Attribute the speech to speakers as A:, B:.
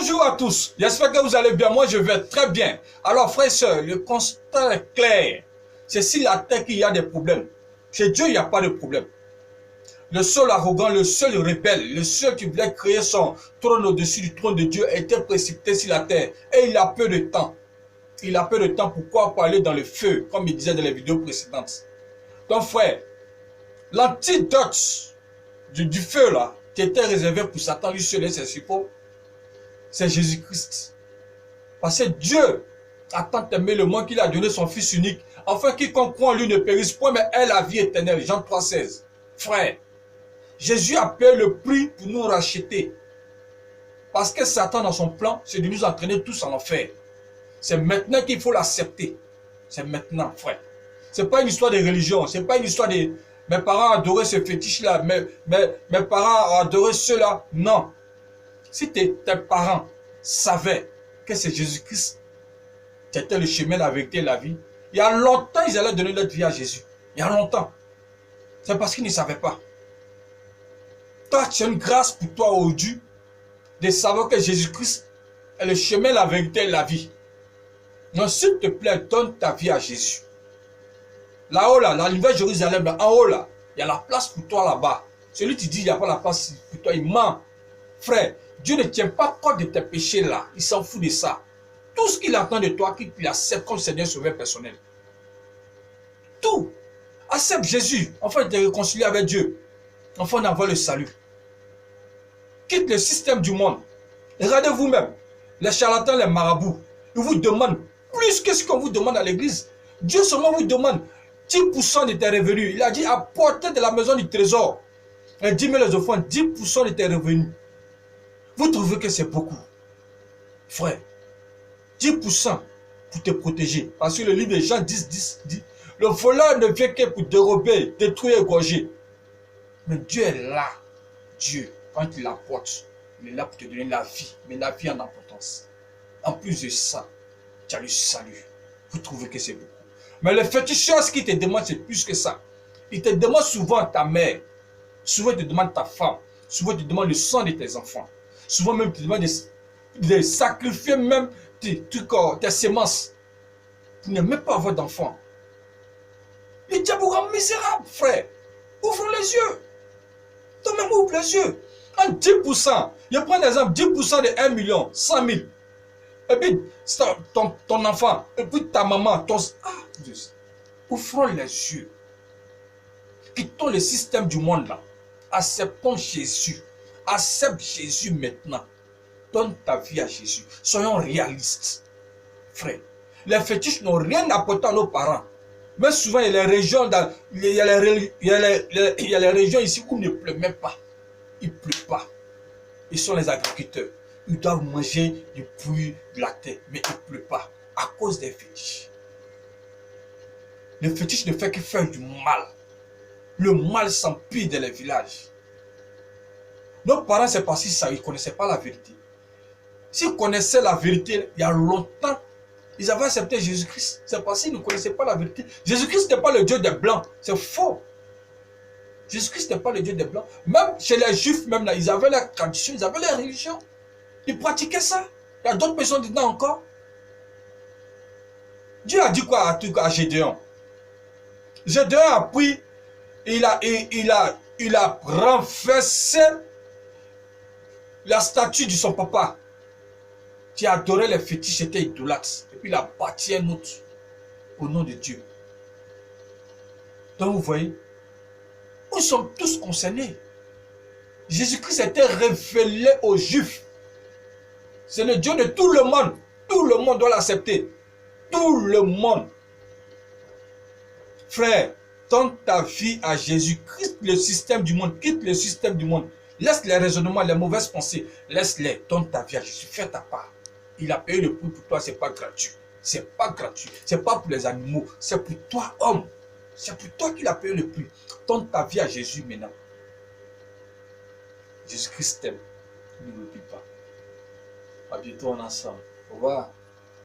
A: Bonjour à tous, j'espère que vous allez bien, moi je vais très bien. Alors frères et sœurs, le constat est clair. C'est sur la terre qu'il y a des problèmes. Chez Dieu, il n'y a pas de problème. Le seul arrogant, le seul rebelle, le seul qui voulait créer son trône au-dessus du trône de Dieu était précipité sur la terre. Et il a peu de temps. Il a peu de temps, pourquoi pas aller dans le feu, comme il disait dans les vidéos précédentes. Donc frère, l'antidote du feu là, qui était réservé pour Satan, lui seul et ses suppôts, c'est Jésus-Christ. Parce que Dieu a tant aimé le monde qu'il a donné son Fils unique, afin quiconque croit en lui ne périsse point, mais ait la vie éternelle. Jean 3,16. Frère, Jésus a payé le prix pour nous racheter. Parce que Satan, dans son plan, c'est de nous entraîner tous en enfer. C'est maintenant qu'il faut l'accepter. C'est maintenant, frère. Ce n'est pas une histoire de religion. Ce n'est pas une histoire de mes parents adoraient ce fétiche-là, mes parents adoraient ceux-là. Non. Si tes parents savaient que c'est Jésus-Christ qui était le chemin, la vérité et la vie, il y a longtemps, ils allaient donner leur vie à Jésus. Il y a longtemps. C'est parce qu'ils ne savaient pas. Toi, tu as une grâce pour toi aujourd'hui de savoir que Jésus-Christ est le chemin, la vérité et la vie. Donc, s'il te plaît, donne ta vie à Jésus. Là-haut, là, la Nouvelle Jérusalem, là, en haut, là, il y a la place pour toi là-bas. Celui qui dit qu'il n'y a pas la place pour toi, il ment. Frère, Dieu ne tient pas compte de tes péchés là. Il s'en fout de ça. Tout ce qu'il attend de toi, qu'il accepte comme Seigneur Sauveur personnel. Tout. Accepte Jésus. Enfin, de te réconcilier avec Dieu. Enfin, d'avoir le salut. Quitte le système du monde. Regardez vous-même. Les charlatans, les marabouts, ils vous demandent plus que ce qu'on vous demande à l'église. Dieu seulement vous demande 10% de tes revenus. Il a dit apportez de la maison du trésor. Et 10 000 les offrandes, 10% de tes revenus. Vous trouvez que c'est beaucoup? Frère, 10% pour te protéger. Parce que le livre de Jean 10 dit, le voleur ne vient que pour dérober, détruire, égorger. Mais Dieu est là. Dieu, quand il apporte, il est là pour te donner la vie. Mais la vie en importance. En plus de ça, tu as le salut. Vous trouvez que c'est beaucoup. Mais le féticheur, ce qu'il te demande, c'est plus que ça. Il te demande souvent ta mère. Souvent, il te demande ta femme. Souvent, il te demande le sang de tes enfants. Souvent, même, il te demande de sacrifier même tes semences. Pour ne même pas avoir d'enfants. Le diable vous rend misérable, frère. Ouvre les yeux. Toi-même, ouvre les yeux. En 10%, je prends l'exemple, 10% de 1 million, 100 000. Et puis, ton enfant, et puis ta maman, ouvrons les yeux. Quittons le système du monde là. Acceptons Jésus. Accepte Jésus maintenant. Donne ta vie à Jésus. Soyons réalistes. Frère, les fétiches n'ont rien apporté à nos parents. Mais souvent, il y a les régions, il y a les régions ici où il ne pleut même pas. Il ne pleut pas. Ils sont les agriculteurs. Ils doivent manger du fruit de la terre. Mais il ne pleut pas. À cause des fétiches. Les fétiches ne font que faire du mal. Le mal s'empire dans les villages. Nos parents, c'est parce qu'ils ne connaissaient pas la vérité. S'ils connaissaient la vérité, il y a longtemps, ils avaient accepté Jésus-Christ. C'est parce qu'ils ne connaissaient pas la vérité. Jésus-Christ n'est pas le Dieu des Blancs. C'est faux. Jésus-Christ n'est pas le Dieu des Blancs. Même chez les Juifs, même là, ils avaient la tradition, ils avaient la religion. Ils pratiquaient ça. Il y a d'autres personnes dedans encore. Dieu a dit quoi à Gédéon? Gédéon a pris, il a renversé la statue de son papa, qui adorait les fétiches, était idolâtre. Et puis il a bâti un autre au nom de Dieu. Donc vous voyez, nous sommes tous concernés. Jésus-Christ était révélé aux Juifs. C'est le Dieu de tout le monde. Tout le monde doit l'accepter. Tout le monde. Frère, donne ta vie à Jésus. Quitte le système du monde. Quitte le système du monde. Laisse les raisonnements, les mauvaises pensées. Laisse-les. Donne ta vie à Jésus. Fais ta part. Il a payé le prix pour toi. Ce n'est pas gratuit. Ce n'est pas gratuit. Ce n'est pas pour les animaux. C'est pour toi, homme. C'est pour toi qu'il a payé le prix. Donne ta vie à Jésus maintenant. Jésus-Christ t'aime. Ne l'oublie pas. À bientôt ensemble. Au revoir.